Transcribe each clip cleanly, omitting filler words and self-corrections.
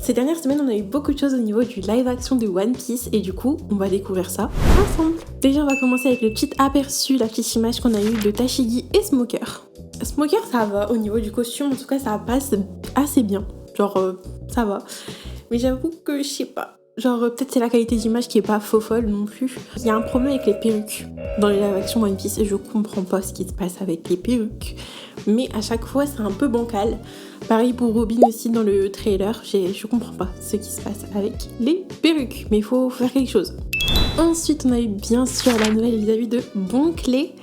Ces dernières semaines, on a eu beaucoup de choses au niveau du live action de One Piece et du coup, on va découvrir ça ensemble. Déjà, on va commencer avec le petit aperçu, la petite image qu'on a eue de Tashigi et Smoker. Smoker, ça va au niveau du costume, en tout cas, ça passe assez bien. Genre, ça va. Mais j'avoue que je sais pas. Genre, peut-être c'est la qualité d'image qui est pas faux folle non plus. Il y a un problème avec les perruques dans les live action One Piece et je comprends pas ce qui se passe avec les perruques. Mais à chaque fois, c'est un peu bancal. Pareil pour Robin aussi dans le trailer. Je comprends pas ce qui se passe avec les perruques. Mais il faut faire quelque chose. Ensuite, on a eu bien sûr la nouvelle vis-à-vis de Bon Clé.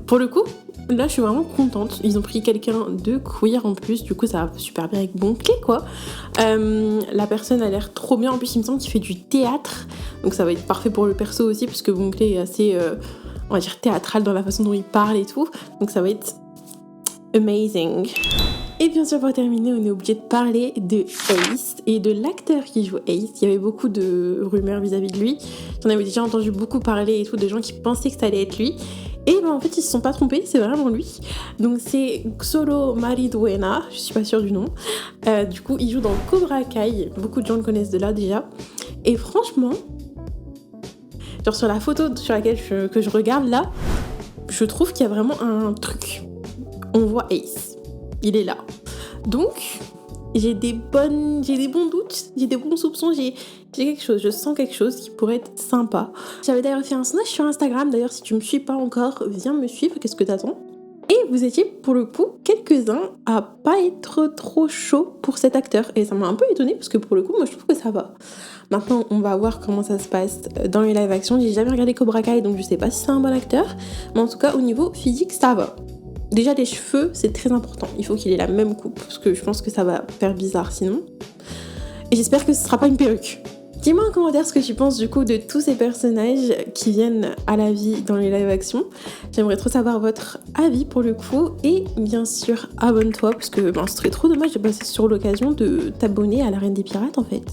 Pour le coup, là, je suis vraiment contente. Ils ont pris quelqu'un de queer en plus. Du coup, ça va super bien avec Bon Clé, quoi. La personne a l'air trop bien. En plus, il me semble qu'il fait du théâtre. Donc, ça va être parfait pour le perso aussi, puisque Bon Clé est assez, on va dire, théâtral dans la façon dont il parle et tout. Donc, ça va être amazing. Et bien sûr, pour terminer, on est obligé de parler de Ace et de l'acteur qui joue Ace. Il y avait beaucoup de rumeurs vis-à-vis de lui. J'en avais déjà entendu beaucoup parler et tout, de gens qui pensaient que ça allait être lui. Et ben en fait, ils se sont pas trompés, c'est vraiment lui. Donc c'est Xolo Mariduena, je suis pas sûre du nom. Du coup, il joue dans Cobra Kai. Beaucoup de gens le connaissent de là déjà. Et franchement, genre sur la photo sur laquelle que je regarde là, je trouve qu'il y a vraiment un truc. On voit Ace. Il est là. Donc, j'ai des bons doutes, j'ai des bons soupçons, j'ai quelque chose, je sens quelque chose qui pourrait être sympa. J'avais d'ailleurs fait un sondage sur Instagram, d'ailleurs si tu me suis pas encore, viens me suivre, qu'est-ce que t'attends ? Et vous étiez pour le coup quelques-uns à pas être trop chaud pour cet acteur. Et ça m'a un peu étonnée parce que pour le coup, moi je trouve que ça va. Maintenant, on va voir comment ça se passe dans les live action. J'ai jamais regardé Cobra Kai, donc je sais pas si c'est un bon acteur. Mais en tout cas, au niveau physique, ça va. Déjà, les cheveux, c'est très important. Il faut qu'il ait la même coupe, parce que je pense que ça va faire bizarre sinon. Et j'espère que ce sera pas une perruque. Dis-moi en commentaire ce que tu penses du coup de tous ces personnages qui viennent à la vie dans les live action. J'aimerais trop savoir votre avis pour le coup. Et bien sûr, abonne-toi, parce que ce serait trop dommage de passer sur l'occasion de t'abonner à la Reine des Pirates en fait.